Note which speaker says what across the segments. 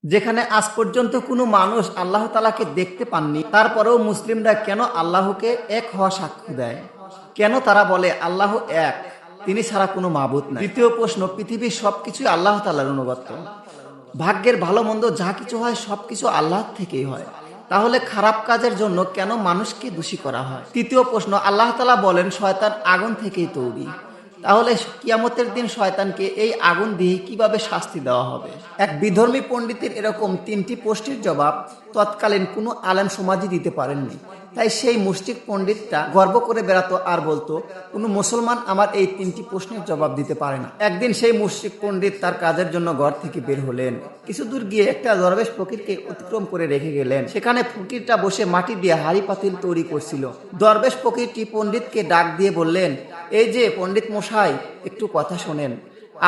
Speaker 1: যেখানে আজ পর্যন্ত কোনো মানুষ আল্লাহ তাআলাকে দেখতে পাননি, তারপরেও মুসলিমরা কেন আল্লাহকে এক হওয়া সাক্ষ্য দেয়? কেন তারা বলে আল্লাহ এক, তিনি ছাড়া কোনো মাবুদ নাই? দ্বিতীয় প্রশ্ন, পৃথিবীর সবকিছুই আল্লাহ তাআলার অনুগত। ভাগ্যের ভালো মন্দ যা কিছু হয় সবকিছু আল্লাহ থেকেই হয়, তাহলে খারাপ কাজের জন্য কেন মানুষকে দোষী করা হয়? তৃতীয় প্রশ্ন, আল্লাহ তাআলা বলেন শয়তান আগুন থেকেই তৈরি, তাহলে কিয়ামতের দিন শয়তানকে এই আগুন দিয়ে কিভাবে শাস্তি দেওয়া হবে? এক বিধর্মী পণ্ডিতের এরকম তিনটি প্রশ্নের জবাব তৎকালীন কোনো আলেম সমাজই দিতে পারেননি। তাই সেই মুশরিক পণ্ডিতটা গর্ব করে বেড়াতো আর বলতো, কোনো মুসলমান আমার এই তিনটি প্রশ্নের জবাব দিতে পারে না। একদিন সেই মুশরিক পণ্ডিত তার কাজের জন্য ঘর থেকে বের হলেন। কিছু দূর গিয়ে একটা দরবেশ ফকিরকে অতিক্রম করে রেখে গেলেন। সেখানে ফকিরটা বসে মাটি দিয়ে হাড়ি পাতিল তৈরি করছিল। দরবেশ ফকিরটি পণ্ডিতকে ডাক দিয়ে বললেন, এই যে পণ্ডিত মশাই, একটু কথা শোনেন।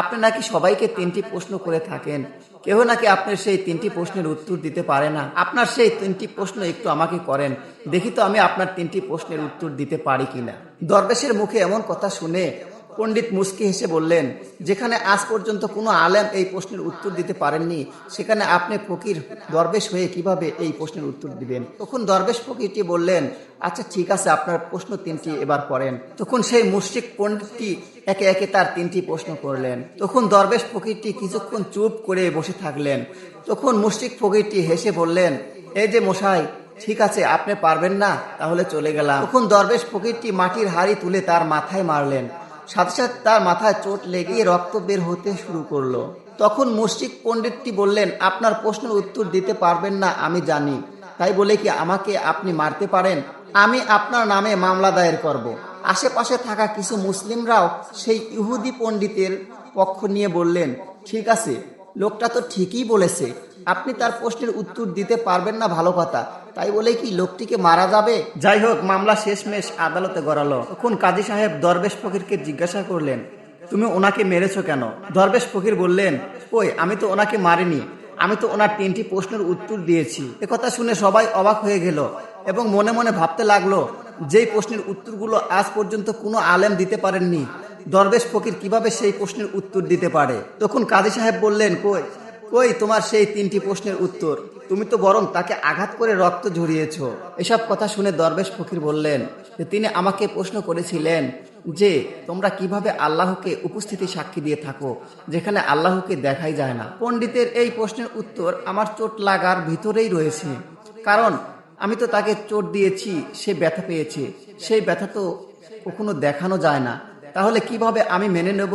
Speaker 1: আপনি নাকি সবাইকে তিনটি প্রশ্ন করে থাকেন, কেউ নাকি আপনার সেই তিনটি প্রশ্নের উত্তর দিতে পারে না। আপনার সেই তিনটি প্রশ্ন একটু আমাকে করেন, দেখি তো আমি আপনার তিনটি প্রশ্নের উত্তর দিতে পারি কিনা। দরবেশের মুখে এমন কথা শুনে পণ্ডিত মুস্কি হেসে বললেন, যেখানে আজ পর্যন্ত কোনো আলেম এই প্রশ্নের উত্তর দিতে পারেননি, সেখানে আপনি ফকির দরবেশ হয়ে কিভাবে এই প্রশ্নের উত্তর দিবেন? তখন দরবেশ ফকিরটি বললেন, আচ্ছা ঠিক আছে, আপনার প্রশ্ন তিনটি এবার করেন। তখন সেই মুশরিক পণ্ডিতটি একে একে তার তিনটি প্রশ্ন করলেন। তখন দরবেশ ফকিরটি কিছুক্ষণ চুপ করে বসে থাকলেন। তখন মুশরিক ফকিরটি হেসে বললেন, এই যে মশাই, ঠিক আছে, আপনি পারবেন না, তাহলে চলে গেলাম। তখন দরবেশ ফকিরটি মাটির হাড়ি তুলে তার মাথায় মারলেন। সাথে সাথে তার মাথায় চোট লেগে রক্ত বের হতে শুরু করলো। তখন মুশরিক পণ্ডিতটি বললেন, আপনার প্রশ্নের উত্তর দিতে পারবেন না আমি জানি, তাই বলে কি আমাকে আপনি মারতে পারেন? আমি আপনার নামে মামলা দায়ের করব। আশেপাশে থাকা কিছু মুসলিমরাও সেই ইহুদি পণ্ডিতের পক্ষ নিয়ে বললেন, ঠিক আছে, লোকটা তো ঠিকই বলেছে, আপনি তার প্রশ্নের উত্তর দিতে পারবেন না ভালো কথা, তাই বলে কি লোকটিকে মারা যাবে? যাই হোক, মামলা শেষমেশ আদালতে গড়ালো। তখন কাজী সাহেব দরবেশ ফকিরকে জিজ্ঞাসা করলেন, তুমি ওনাকে মেরেছো কেন? দরবেশ ফকির বললেন, কই, আমি তো ওনাকে মারিনি, আমি তো ওনার তিনটি প্রশ্নের উত্তর দিয়েছি। একথা শুনে সবাই অবাক হয়ে গেল এবং মনে মনে ভাবতে লাগলো, যেই প্রশ্নের উত্তরগুলো আজ পর্যন্ত কোনো আলেম দিতে পারেননি, দরবেশ ফকির কিভাবে সেই প্রশ্নের উত্তর দিতে পারে? তখন কাজী সাহেব বললেন, কই কই তোমার সেই তিনটি প্রশ্নের উত্তর? তুমি তো বরং তাকে আঘাত করে রক্ত ঝরিয়েছ। এসব কথা শুনে দরবেশ ফকির বললেন যে তিনি আমাকে প্রশ্ন করেছিলেন যে তোমরা কিভাবে আল্লাহকে উপস্থিতি সাক্ষী দিয়ে থাকো যেখানে আল্লাহকে দেখাই যায় না। পণ্ডিতের এই প্রশ্নের উত্তর আমার চোট লাগার ভিতরেই রয়েছে, কারণ আমি তো তাকে চোট দিয়েছি, সে ব্যথা পেয়েছে, সেই ব্যথা তো কখনো দেখানো যায় না, তাহলে কিভাবে আমি মেনে নেব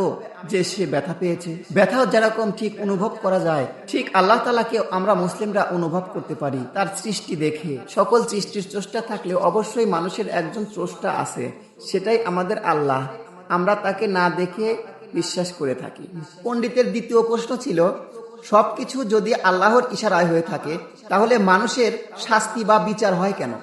Speaker 1: যে সে ব্যথা পেয়েছে? ব্যথাও যেরকম ঠিক অনুভব করা যায়, ঠিক আল্লাহ তাআলাকে আমরা মুসলিমরা অনুভব করতে পারি তার সৃষ্টি দেখে। সকল সৃষ্টির স্রষ্টা থাকলে অবশ্যই মানুষের একজন স্রষ্টা আছে, সেটাই আমাদের আল্লাহ। আমরা তাকে না দেখে বিশ্বাস করে থাকি। পণ্ডিতের দ্বিতীয় প্রশ্ন ছিল, সবকিছু যদি আল্লাহর ইশারায় হয়ে থাকে, তাহলে মানুষের শাস্তি বা বিচার হয় কেন?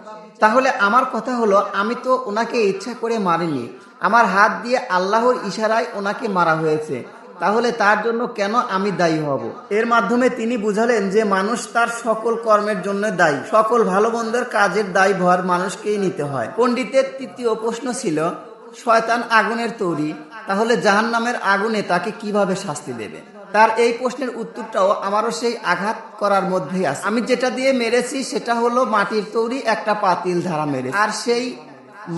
Speaker 1: তাহলে আমার কথা হলো, আমি তো ওনাকে ইচ্ছা করে মারিনি, আমার হাত দিয়ে আল্লাহর ইশারায় ওনাকে মারা হয়েছে, তাহলে তার জন্য কেন আমি দায়ী হব? এর মাধ্যমে তিনি বুঝালেন যে মানুষ তার সকল কর্মের জন্য দায়ী, সকল ভালো মন্দের কাজের দায়ভার মানুষকেই নিতে হয়। পণ্ডিতের তৃতীয় প্রশ্ন ছিল, শয়তান আগুনের তৈরি, তাহলে জাহান্নামের আগুনে তাকে কিভাবে শাস্তি দেবে? তার এই প্রশ্নের উত্তরটাও আমারও সেই আঘাত করার মধ্যেই আছে। আমি যেটা দিয়ে মেরেছি সেটা হলো মাটির তৈরি একটা পাতিল ধারা মেরেছি, আর সেই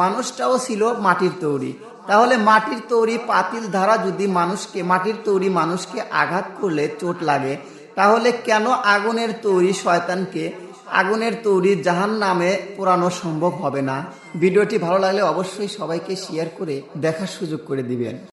Speaker 1: মানুষটাও ছিল মাটির তৈরি। তাহলে মাটির তৈরি পাতিল ধারা যদি মাটির তৈরি মানুষকে আঘাত করলে চোট লাগে, তাহলে কেন আগুনের তৈরি শয়তানকে আগুনের তৈরি জাহান্নামে পোড়ানো সম্ভব হবে না? ভিডিওটি ভালো লাগলে অবশ্যই সবাইকে শেয়ার করে দেখার সুযোগ করে দিবেন।